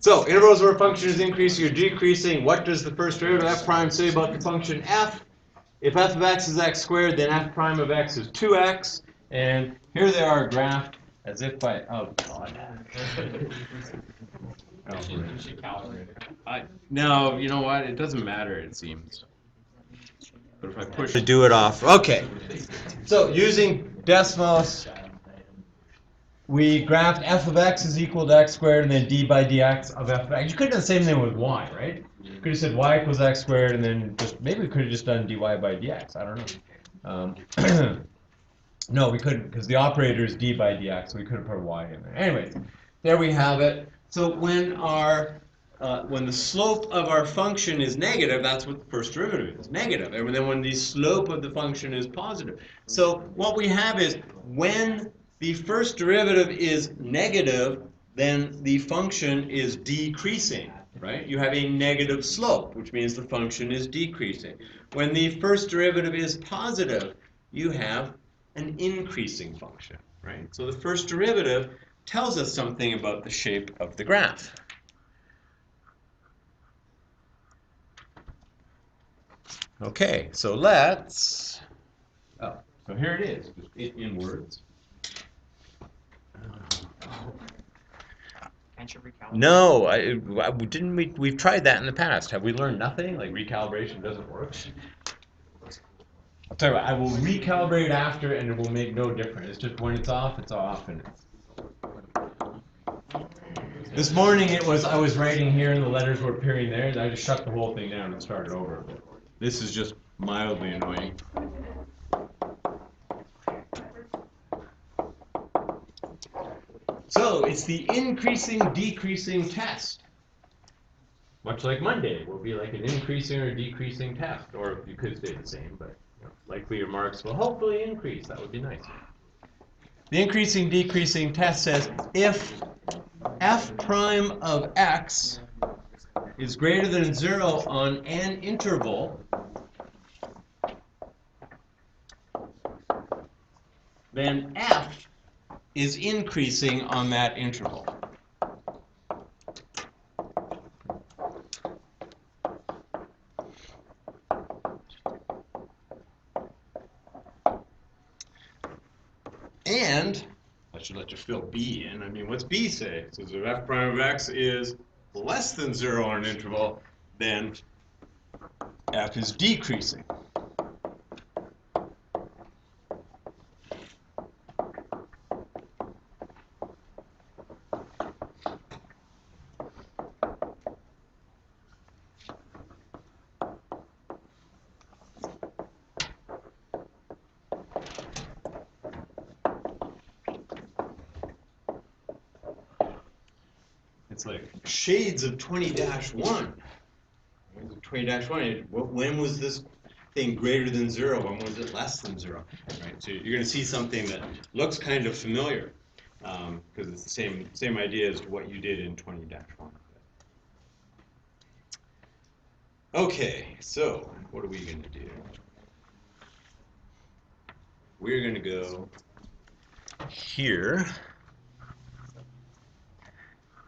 So intervals where a function is increasing or decreasing, what does the first derivative of f prime say about the function f? If f of x is x squared, then f prime of x is 2x. And here they are graphed as if by, oh god. No, you know what? It doesn't matter, it seems. But if I push to do it off. Okay. So using Desmos, we graphed f of x is equal to x squared and then d by dx of f of x. You could have done the same thing with y, right? You could have said y equals x squared and then just, maybe we could have just done dy by dx. I don't know. No, we couldn't because the operator is d by dx, so we could have put y in there. Anyways, there we have it. So when the slope of our function is negative, that's what the first derivative is, negative. And then when the slope of the function is positive. So what we have is when the first derivative is negative, then the function is decreasing, right? You have a negative slope, which means the function is decreasing. When the first derivative is positive, you have an increasing function, right? So the first derivative tells us something about the shape of the graph. Okay, so let's, so here it is, in words. Can't you recalibrate? No, we've tried that in the past. Have we learned nothing? Like recalibration doesn't work? I'll tell you what, I will recalibrate it after and it will make no difference. It's just when it's off, and this morning I was writing here and the letters were appearing there, and I just shut the whole thing down and started over. This is just mildly annoying. So it's the increasing decreasing test. Much like Monday, will be like an increasing or decreasing test, or you could stay the same, but likely your marks will hopefully increase. That would be nice. The increasing decreasing test says if f prime of x is greater than 0 on an interval, then f is increasing on that interval. And I should let you fill B in. I mean, what's B say? It says if f prime of x is less than 0 on an interval, then f is decreasing. It's like shades of 20-1. 20-1, when was this thing greater than 0? When was it less than 0? Right? So you're going to see something that looks kind of familiar because it's the same idea as what you did in 20-1. Okay, so what are we going to do? We're going to go here.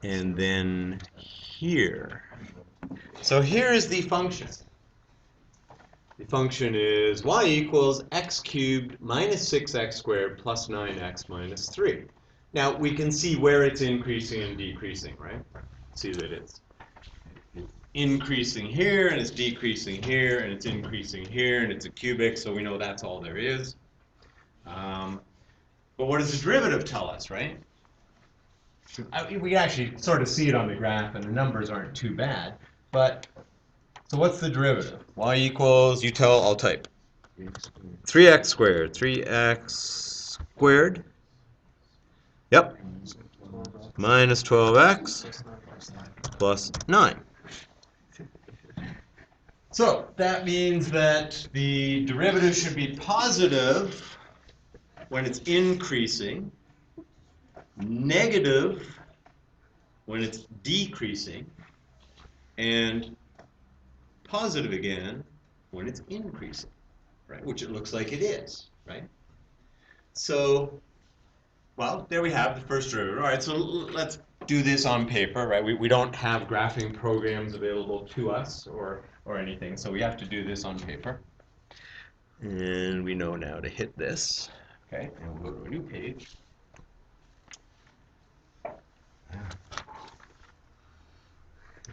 And then here. So here is the function. The function is y equals x cubed minus 6x squared plus 9x minus 3. Now we can see where it's increasing and decreasing, right? See that it's increasing here and it's decreasing here and it's increasing here and it's a cubic, so we know that's all there is. But what does the derivative tell us, right? We can actually sort of see it on the graph, and the numbers aren't too bad. But, so what's the derivative? Y equals, you tell, I'll type. 3x squared. 3x squared. Yep. Minus 12x plus 9. So that means that the derivative should be positive when it's increasing, negative when it's decreasing, and positive again when it's increasing, right? Which it looks like it is, right? So, well, there we have the first derivative. All right, so let's do this on paper, right? We don't have graphing programs available to us or anything, so we have to do this on paper. And we know now to hit this. Okay, and we'll go to a new page.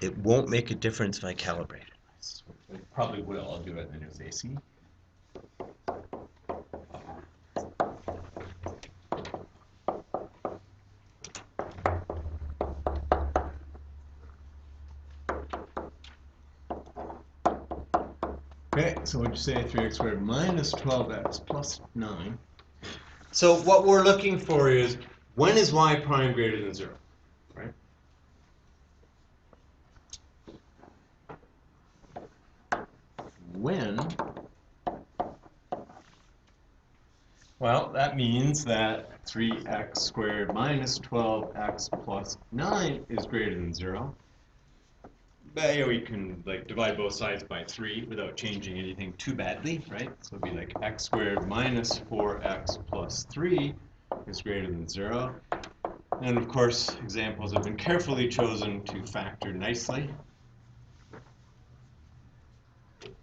It won't make a difference if I calibrate it. It probably will. I'll do it and use AC. Okay, so what'd you say? 3x squared minus 12x plus 9. So what we're looking for is, when is y prime greater than 0, right? When? Well, that means that 3x squared minus 12x plus 9 is greater than 0. But you know, we can like divide both sides by 3 without changing anything too badly, right? So it'd be like x squared minus 4x plus 3 is greater than 0. And of course, examples have been carefully chosen to factor nicely.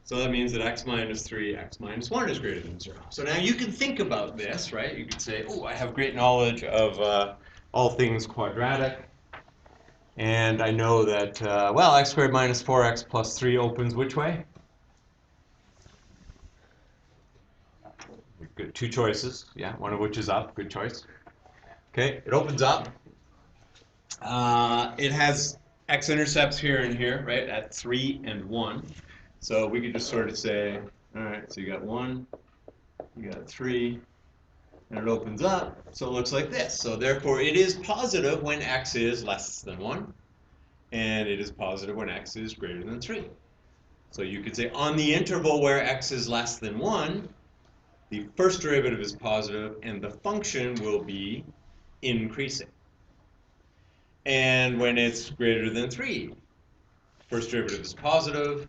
So that means that x minus 3, x minus 1 is greater than 0. So now you can think about this, right? You could say, oh, I have great knowledge of all things quadratic. And I know that, well, x squared minus 4x plus 3 opens which way? We've got two choices, yeah, one of which is up, good choice. Okay, it opens up. It has x-intercepts here and here, right, at 3 and 1. So we could just sort of say, all right, so you got 1, you got 3, and it opens up, so it looks like this. So therefore, it is positive when x is less than 1. And it is positive when x is greater than 3. So you could say on the interval where x is less than 1, the first derivative is positive and the function will be increasing. And when it's greater than 3, first derivative is positive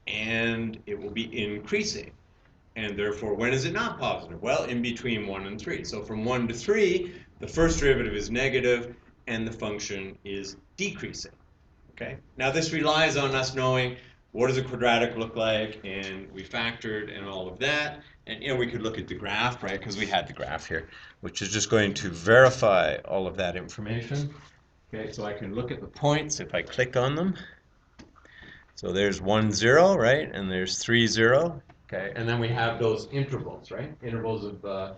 and it will be increasing. And therefore, when is it not positive? Well, in between 1 and 3. So from 1 to 3, the first derivative is negative and the function is decreasing. Okay. Now this relies on us knowing what does a quadratic look like, and we factored and all of that. And you know, we could look at the graph, right? Because we had the graph here, which is just going to verify all of that information. Okay, so I can look at the points if I click on them. So there's 1, 0, right? And there's 3, 0. Okay, and then we have those intervals, right? Intervals of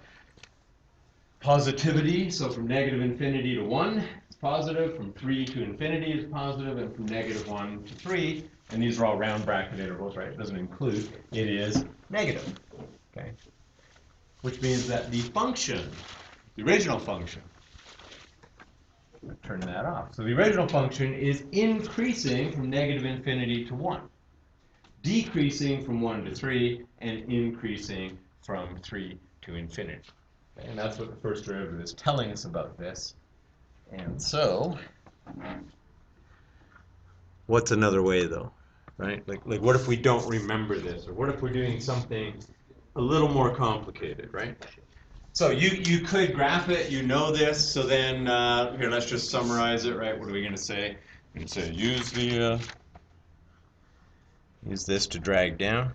positivity. So from negative infinity to 1, it's positive. From 3 to infinity is positive, and from negative 1 to 3, and these are all round bracket intervals, right? It doesn't include, it is negative. Okay, which means that the function, the original function, turn that off. So the original function is increasing from negative infinity to 1, decreasing from 1 to 3, and increasing from 3 to infinity. Okay, and that's what the first derivative is telling us about this. And so, what's another way though, right? Like what if we don't remember this, or what if we're doing something a little more complicated, right? So you could graph it, you know this, so then, here, let's just summarize it, right? What are we going to say? We're going to say use this to drag down.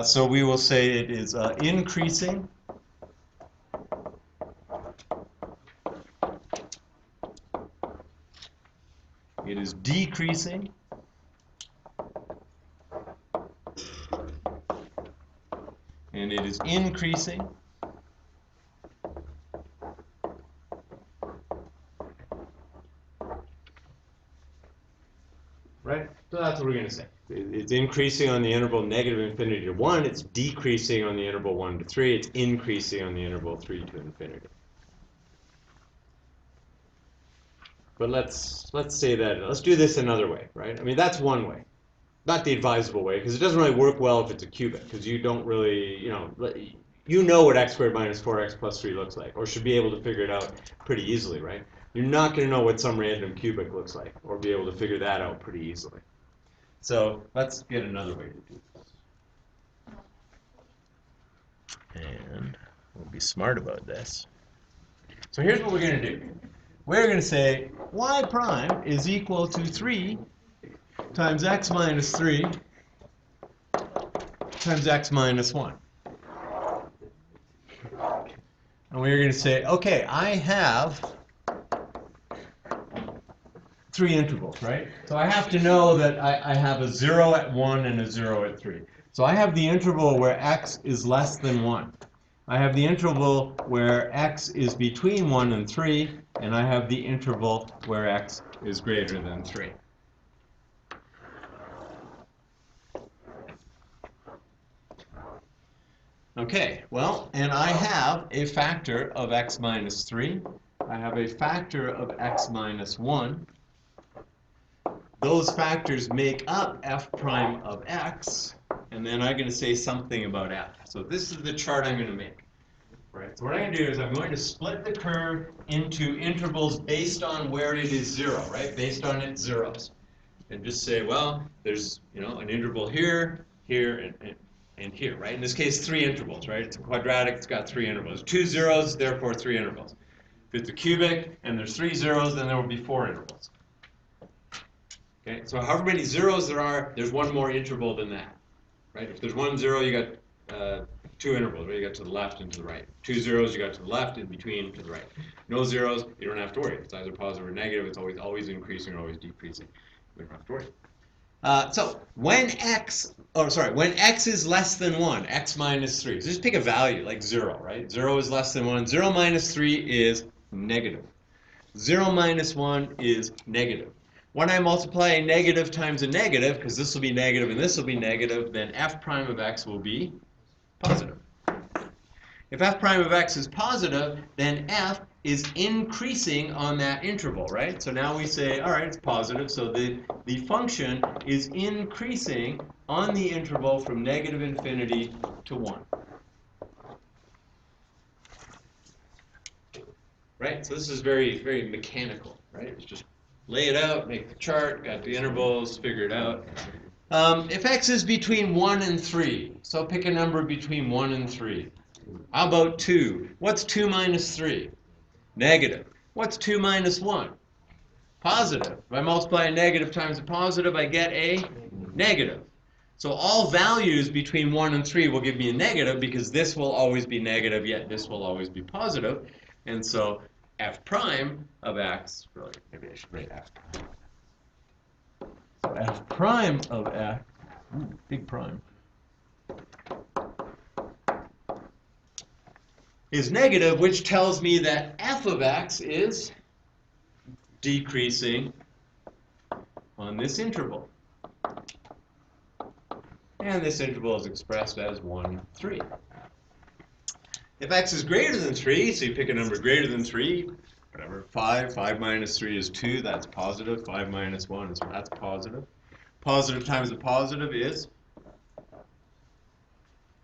So we will say it is increasing. It is decreasing. And it is increasing. Right? So that's what we're going to say. It's increasing on the interval negative infinity to 1. It's decreasing on the interval 1 to 3. It's increasing on the interval 3 to infinity. But let's say that. Let's do this another way, right? I mean, that's one way. Not the advisable way, because it doesn't really work well if it's a cubic, because you don't really, you know what x squared minus 4x plus 3 looks like, or should be able to figure it out pretty easily, right? You're not going to know what some random cubic looks like, or be able to figure that out pretty easily. So let's get another way to do this. And we'll be smart about this. So here's what we're going to do. We're going to say y prime is equal to 3 times x minus 3 times x minus 1. And we're going to say, okay, I have 3 intervals, right? So I have to know that I have a 0 at 1 and a 0 at 3. So I have the interval where x is less than 1. I have the interval where x is between 1 and 3, and I have the interval where x is greater than 3. Okay, well, and I have a factor of x minus 3. I have a factor of x minus 1. Those factors make up f prime of x, and then I'm going to say something about f. So this is the chart I'm going to make. Right, so what I'm going to do is I'm going to split the curve into intervals based on where it is 0, right? Based on its zeros. And just say, well, there's, an interval here, here, and here, right? In this case, 3 intervals, right? It's a quadratic, it's got 3 intervals. 2 zeros, therefore 3 intervals. If it's a cubic and there's 3 zeros, then there will be 4 intervals. Okay, so however many zeros there are, there's one more interval than that, right? If there's 1 0, you got 2 intervals, right? You got to the left and to the right. 2 zeros, you got to the left, in between, to the right. No zeros, you don't have to worry. It's either positive or negative. It's always increasing or always decreasing. You don't have to worry. So when x is less than 1, x minus 3, so just pick a value like 0, right? 0 is less than 1. 0 minus 3 is negative. 0 minus 1 is negative. When I multiply a negative times a negative, because this will be negative and this will be negative, then f prime of x will be positive. If f prime of x is positive, then f is increasing on that interval, right? So now we say, all right, it's positive, so the function is increasing on the interval from negative infinity to 1. Right? So this is very, very mechanical, right? It's just lay it out, make the chart, got the intervals, figure it out. If x is between 1 and 3, so pick a number between 1 and 3. How about 2? What's 2 minus 3? Negative. What's 2 minus 1? Positive. If I multiply a negative times a positive, I get a negative. So all values between 1 and 3 will give me a negative because this will always be negative, yet this will always be positive. And so f prime of x, really, maybe I should write f prime. So f prime of x, big prime, is negative, which tells me that f of x is decreasing on this interval. And this interval is expressed as 1, 3. If x is greater than 3, so you pick a number greater than 3, whatever, 5 minus 3 is 2, that's positive. 5 minus 1 is, that's positive. Positive times a positive is,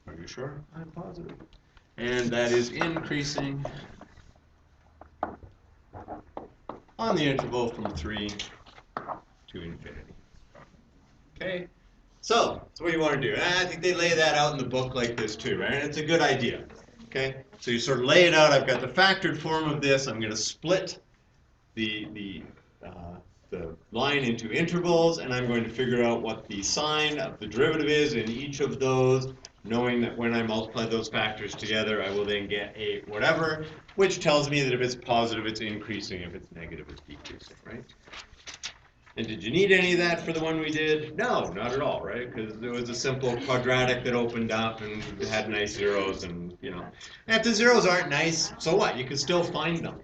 are you sure? I'm positive. And that is increasing on the interval from 3 to infinity. Okay? So, that's what you want to do. And I think they lay that out in the book like this too, right? And it's a good idea. Okay? So you sort of lay it out. I've got the factored form of this. I'm going to split the line into intervals, and I'm going to figure out what the sign of the derivative is in each of those, knowing that when I multiply those factors together, I will then get a whatever, which tells me that if it's positive, it's increasing. If it's negative, it's decreasing, right? And did you need any of that for the one we did? No, not at all, right? Because it was a simple quadratic that opened up and had nice zeros, and and if the zeros aren't nice, so what? You can still find them,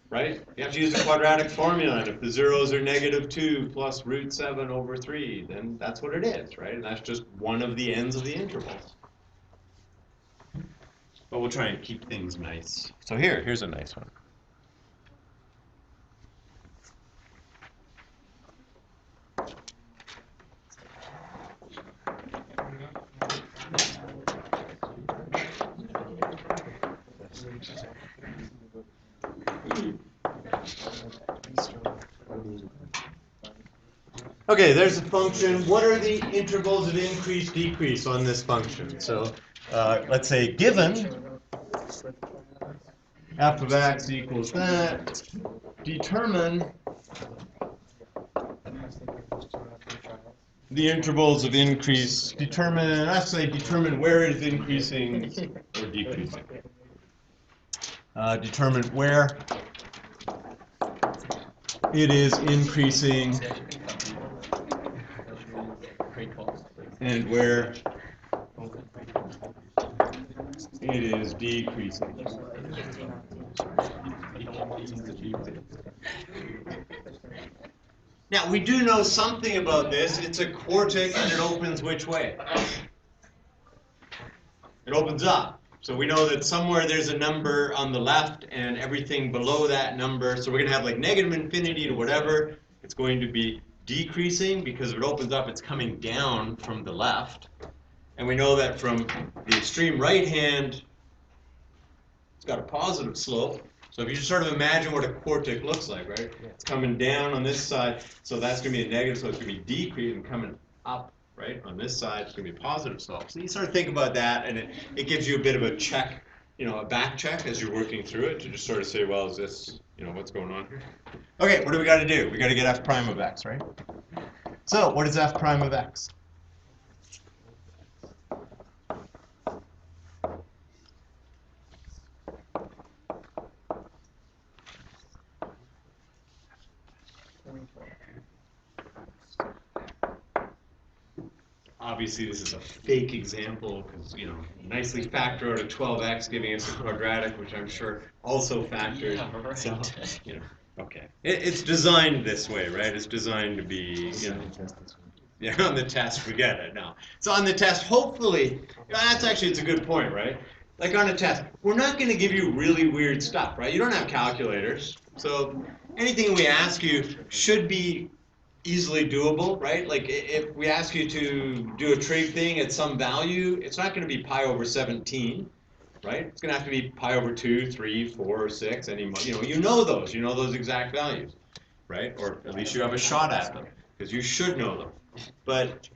right? You have to use the quadratic formula, and if the zeros are negative 2 plus root 7 over 3, then that's what it is, right? And that's just one of the ends of the intervals. But we'll try and keep things nice. So here's a nice one. Okay, there's a function. What are the intervals of increase, decrease on this function? So let's say given f of x equals that. Determine the intervals of increase. Determine where it is increasing or decreasing. Determine where it is increasing and where it is decreasing. Now, we do know something about this. It's a quartic, and it opens which way? It opens up. So we know that somewhere there's a number on the left, and everything below that number. So we're going to have like negative infinity to whatever. It's going to be decreasing, because if it opens up, it's coming down from the left. And we know that from the extreme right hand, it's got a positive slope. So if you just sort of imagine what a quartic looks like, right? It's coming down on this side, so that's going to be a negative, so it's going to be decreasing, coming up, right? On this side, it's going to be a positive slope. So you sort of think about that, and it gives you a bit of a check, a back check as you're working through it, to just sort of say, well, is this, what's going on here? Okay, what do we got to do? We got to get f prime of x, right? So what is f prime of x? Obviously, this is a fake example because, nicely factor out a 12x, giving us a quadratic, which I'm sure also factored. Yeah, right. So, okay. It's designed this way, right? It's designed to be, on the test, forget it now. So on the test, hopefully, it's a good point, right? Like on a test, we're not going to give you really weird stuff, right? You don't have calculators. So anything we ask you should be easily doable, right? Like if we ask you to do a trig thing at some value, it's not going to be pi over 17, right? It's going to have to be pi over 2, 3, 4, 6, any, you know those exact values, right? Or at least you have a shot at them, because you should know them. But,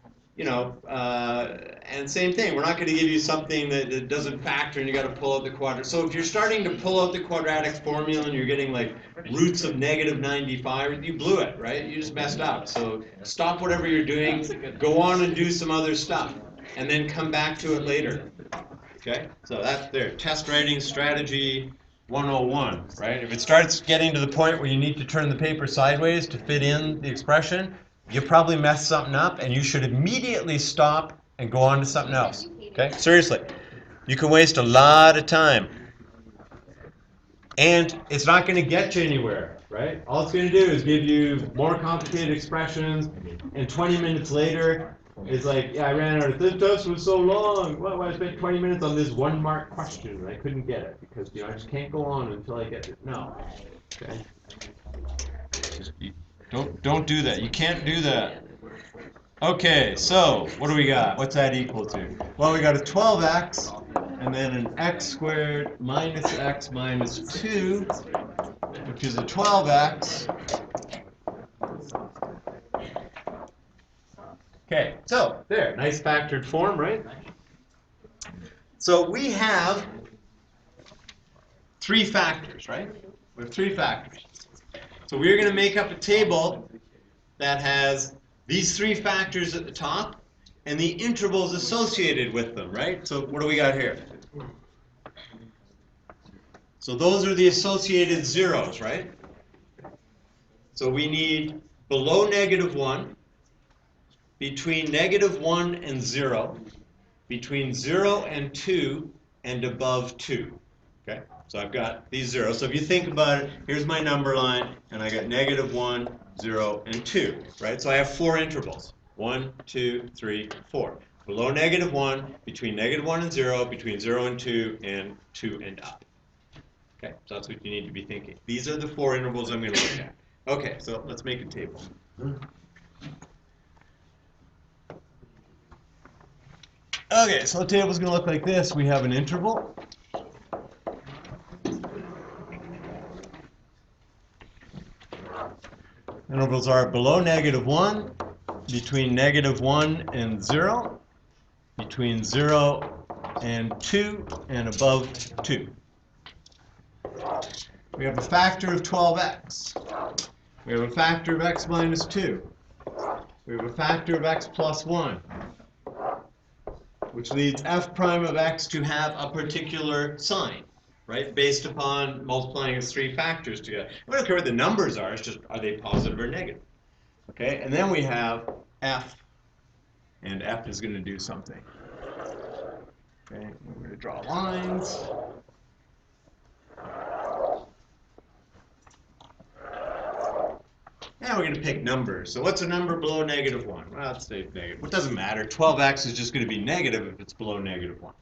and same thing, we're not going to give you something that doesn't factor and you got to pull out the quadratic. So if you're starting to pull out the quadratic formula and you're getting like roots of negative 95, you blew it, right? You just messed up. So stop whatever you're doing, go on and do some other stuff, and then come back to it later. Okay? So that's there. Test writing strategy 101, right? If it starts getting to the point where you need to turn the paper sideways to fit in the expression, you probably messed something up, and you should immediately stop and go on to something else. Okay? Seriously. You can waste a lot of time. And it's not going to get you anywhere, right? All it's going to do is give you more complicated expressions, and 20 minutes later, it's like, yeah, I ran out of this test was so long. Well, I spent 20 minutes on this 1-mark question, and I couldn't get it because, I just can't go on until I get it. No. Okay? Don't do that. You can't do that. Okay, so what do we got? What's that equal to? Well, we got a 12x, and then an x squared minus x minus 2, which is a 12x. Okay, so there, nice factored form, right? So we have 3 factors, right? We have 3 factors. So we're going to make up a table that has these 3 factors at the top and the intervals associated with them, right? So what do we got here? So those are the associated zeros, right? So we need below -1, between -1 and 0, between 0 and 2, and above 2. Okay? So I've got these zeros. So if you think about it, here's my number line, and I got -1, 0, and 2, right? So I have 4 intervals. 1, 2, 3, 4. Below -1, between -1 and 0, between 0 and 2 and up. Okay, so that's what you need to be thinking. These are the 4 intervals I'm going to look at. Okay, so let's make a table. Okay, so the table's going to look like this. We have an interval. Intervals are below -1, between -1 and 0, between 0 and 2, and above 2. We have a factor of 12x. We have a factor of x minus 2. We have a factor of x plus 1, which leads f prime of x to have a particular sign, right, based upon multiplying its three factors together. We don't care what the numbers are, it's just are they positive or negative. Okay, and then we have f, and f is going to do something. Okay, we're going to draw lines. Now we're going to pick numbers. So what's a number below negative 1? Well, let's say negative. It doesn't matter. 12x is just going to be negative if it's below negative 1.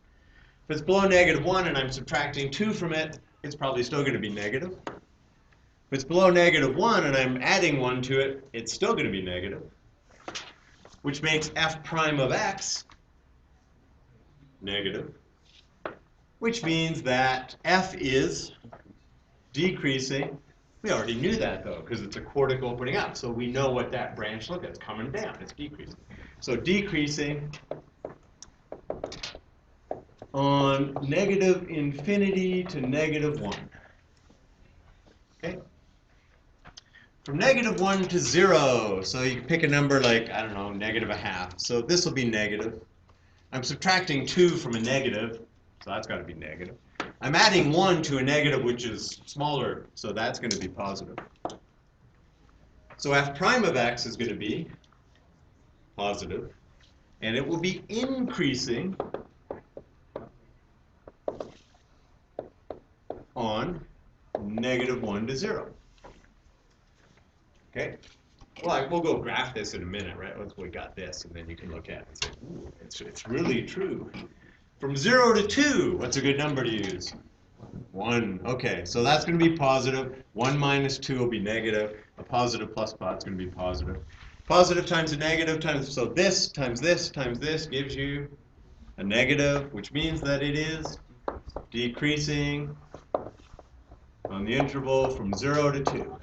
If it's below negative 1 and I'm subtracting 2 from it, it's probably still going to be negative. If it's below negative 1 and I'm adding 1 to it, it's still going to be negative, which makes f prime of x negative, which means that f is decreasing. We already knew that, though, because it's a quartic opening up. So we know what that branch looks like. It's coming down. It's decreasing. So decreasing on negative infinity to negative 1. Okay? From negative 1 to 0. So you pick a number like, I don't know, negative a half. So this will be negative. I'm subtracting 2 from a negative. So that's got to be negative. I'm adding 1 to a negative, which is smaller, so that's going to be positive. So f prime of x is going to be positive, and it will be increasing on negative 1 to 0. Okay? Well, we'll go graph this in a minute, right? Once we got this, and then you can look at it and say, ooh, it's really true. From 0 to 2, what's a good number to use? 1. Okay, so that's going to be positive. 1 minus 2 will be negative. A positive plus pot's going to be positive. Positive times a negative times, so this times this times this gives you a negative, which means that it is decreasing on the interval from 0 to 2.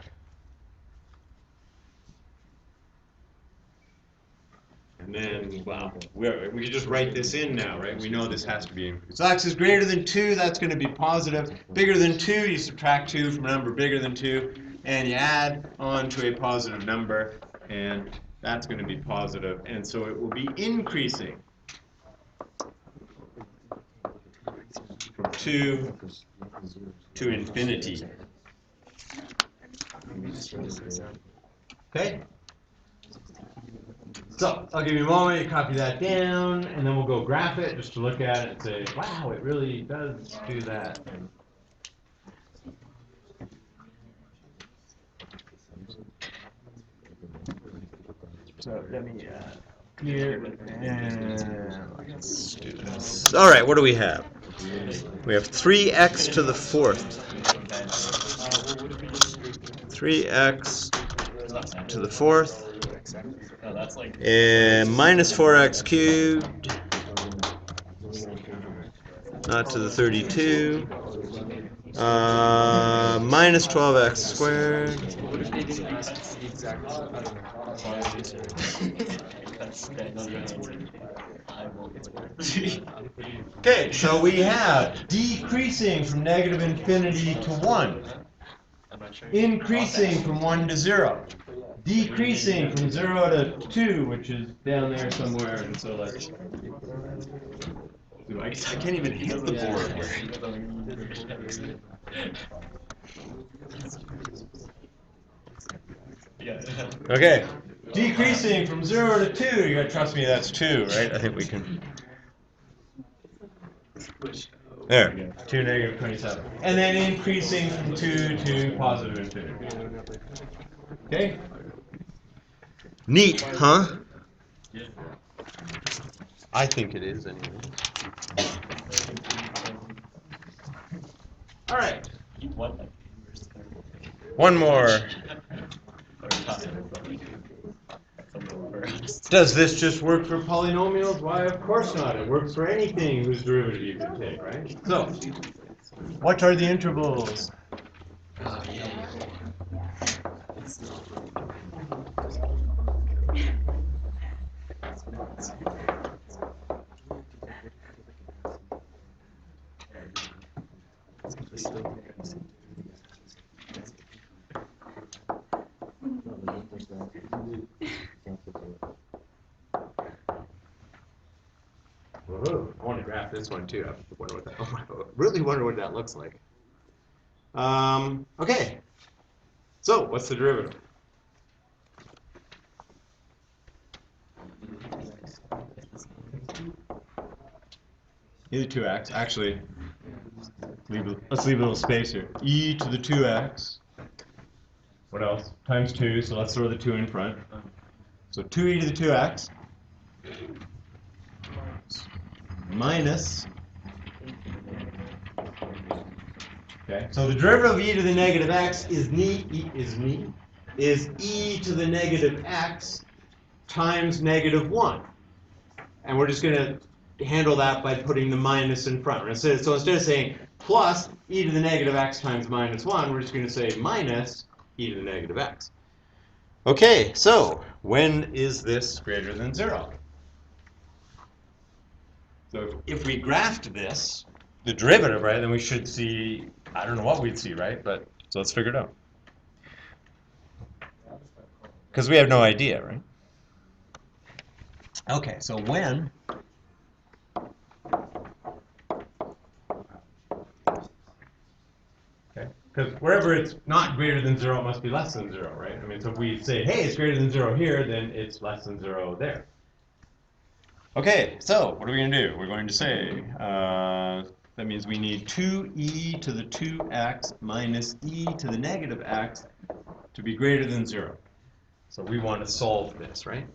And then, well, we can just write this in now, right? We know this has to be increased. So x is greater than 2, that's going to be positive. Bigger than 2, you subtract 2 from a number bigger than 2, and you add on to a positive number, and that's going to be positive. And so it will be increasing from 2 to infinity. Okay? So I'll give you a moment to copy that down, and then we'll go graph it just to look at it and say, wow, it really does do that. So let me here, and let's do this. All right, what do we have? We have 3x to the 4th. 3x to the 4th. And minus 4x cubed, not to the 32, minus 12x squared. Okay, so we have decreasing from negative infinity to 1, increasing from 1 to 0. Decreasing from 0 to 2, which is down there somewhere, and so like, I guess I can't even hit the board. Okay, decreasing from 0 to 2, you gotta trust me, that's 2, right? I think we can. There, 2 negative 27. And then increasing from 2 to positive infinity. Okay? Neat, huh? I think it is, anyway. All right. One more. Does this just work for polynomials? Why, of course not. It works for anything whose derivative you can take, right? So, what are the intervals? Whoa, I want to graph this one too. I wonder what that, really wonder what that looks like. Okay, so what's the derivative? E to the 2x. Actually, let's leave a little space here. E to the 2x. What else? Times 2, so let's throw the 2 in front. So 2e to the 2x minus, okay, so the derivative of e to the negative x is e to the negative x times negative 1. And we're just going to handle that by putting the minus in front. So instead of saying plus e to the negative x times minus 1, we're just going to say minus e to the negative x. Okay, so when is this greater than 0? So if we graphed this, the derivative, right, then we should see, I don't know what we'd see, right? But so let's figure it out. Because we have no idea, right? Okay, so when because wherever it's not greater than 0, it must be less than 0, right? I mean, so if we say, hey, it's greater than 0 here, then it's less than 0 there. Okay, so what are we going to do? We're going to say, that means we need 2e to the 2x minus e to the negative x to be greater than 0. So we want to solve this, right?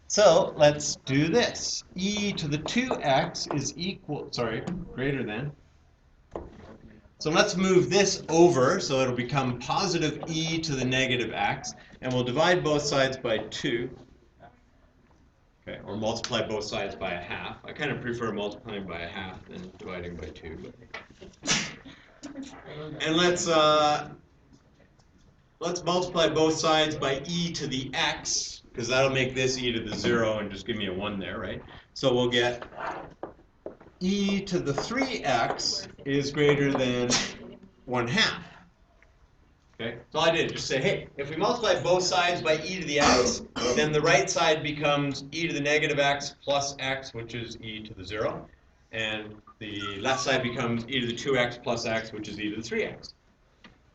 So let's do this. E to the 2x is greater than. So let's move this over so it'll become positive e to the negative x, and we'll divide both sides by 2. Okay, or multiply both sides by a half. I kind of prefer multiplying by a half than dividing by 2. And let's multiply both sides by e to the x, because that'll make this e to the 0 and just give me a 1 there, right? So we'll get e to the 3x is greater than 1/2. Okay, so all I did just say, hey, if we multiply both sides by e to the x, then the right side becomes e to the negative x plus x, which is e to the 0. And the left side becomes e to the 2x plus x, which is e to the 3x.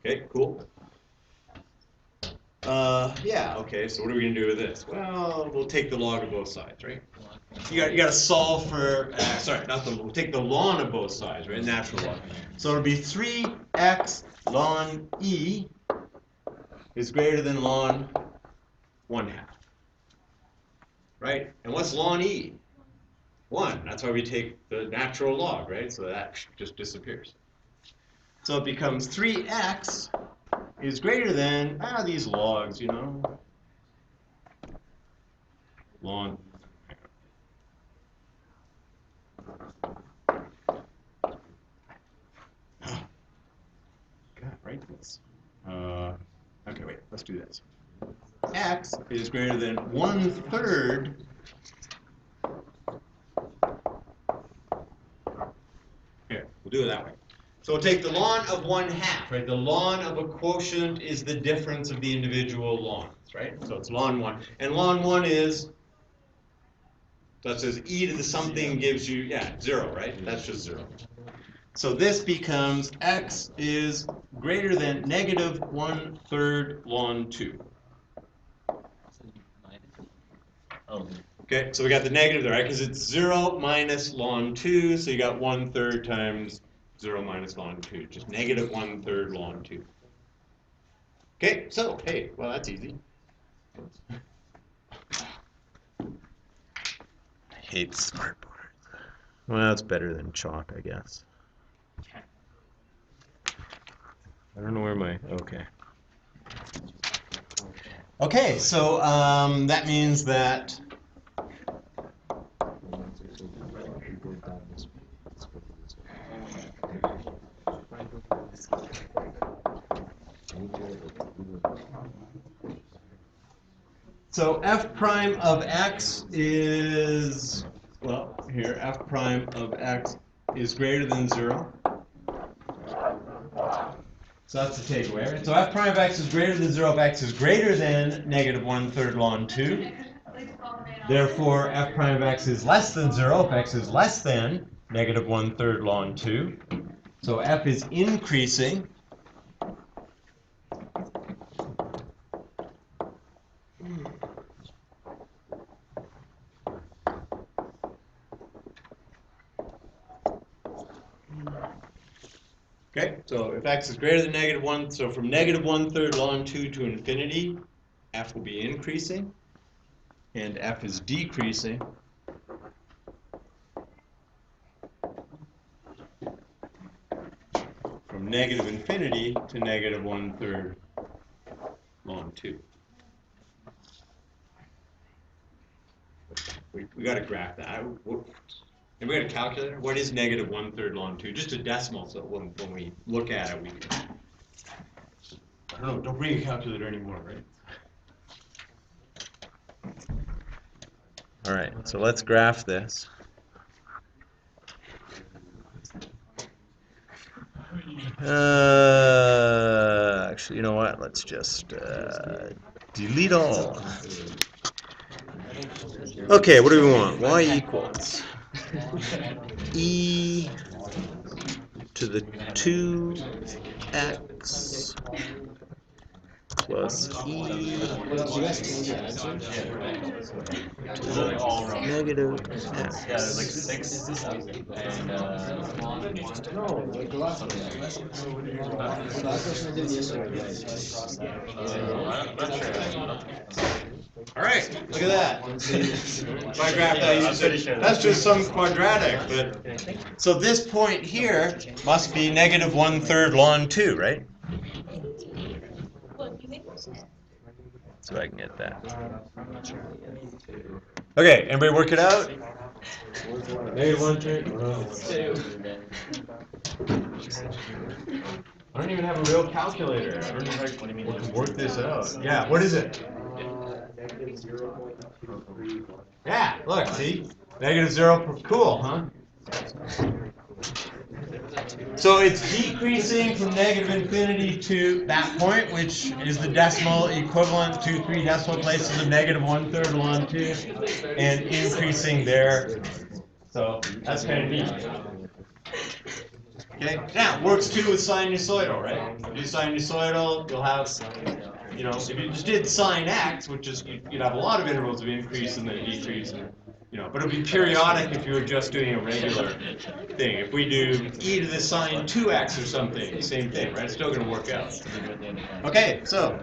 Okay, cool. Yeah, okay, so what are we going to do with this? Well, we'll take the log of both sides, right? You got to solve for, we'll take the ln of both sides, right? Natural log. So it'll be 3x ln e is greater than ln 1/2. Right? And what's ln e? 1. That's why we take the natural log, right? So that just disappears. So it becomes 3x is greater than, these logs, you know. Ln. God, write this. Okay, wait, let's do this. X is greater than 1/3. Here, we'll do it that way. So we'll take the ln of 1/2, right? The ln of a quotient is the difference of the individual lns, right? So it's ln 1. And ln 1 is, that says e to the something gives you, 0, right? That's just 0. So this becomes x is greater than negative 1/3 ln 2. Okay, so we got the negative there, right? Because it's 0 minus ln 2, so you got 1/3 times 0 minus ln 2, just negative 1/3 ln 2. Okay, so, hey, well, that's easy. I hate smartboards. Well, it's better than chalk, I guess. I don't know where my, okay. Okay, so that means that so f prime of x is, well, here, f prime of x is greater than 0. So that's the takeaway, right? So f prime of x is greater than 0 if x is greater than negative 1/3 ln 2. Therefore, f prime of x is less than 0 if x is less than negative 1/3 ln 2. So f is increasing. Okay, so if x is greater than negative 1, so from negative 1/3 ln 2 to infinity, f will be increasing, and f is decreasing. From negative infinity to negative 1/3 ln 2. We got to graph that. And we got a calculator. What is negative 1/3 ln 2? Just a decimal, so when we look at it, we. I don't know. Don't bring a calculator anymore, right? All right. So let's graph this. Actually, you know what? Let's just delete all. Okay, what do we want? Y equals e to the 2x plus e to the negative x. All right, look at that. My graph I used it. That's just some quadratic, but so this point here must be negative 1/3 ln 2, right? So I can get that. Okay, everybody work it out? Negative 1/3. I don't even have a real calculator. I don't know if I can work this out. Yeah, what is it? Yeah, look, see? Negative 0. Cool, huh? So it's decreasing from negative infinity to that point, which is the decimal equivalent to 3 decimal places of negative 1/3 ln 2, and increasing there. So that's kind of neat. Okay, now works too with sinusoidal, right? If you do sinusoidal, you'll have, you know, if you just did sine x, which is, you'd have a lot of intervals of increase and then decrease, and, you know, but it'll be periodic if you were just doing a regular thing. If we do e to the sine 2x or something, same thing, right? It's still going to work out. Okay, so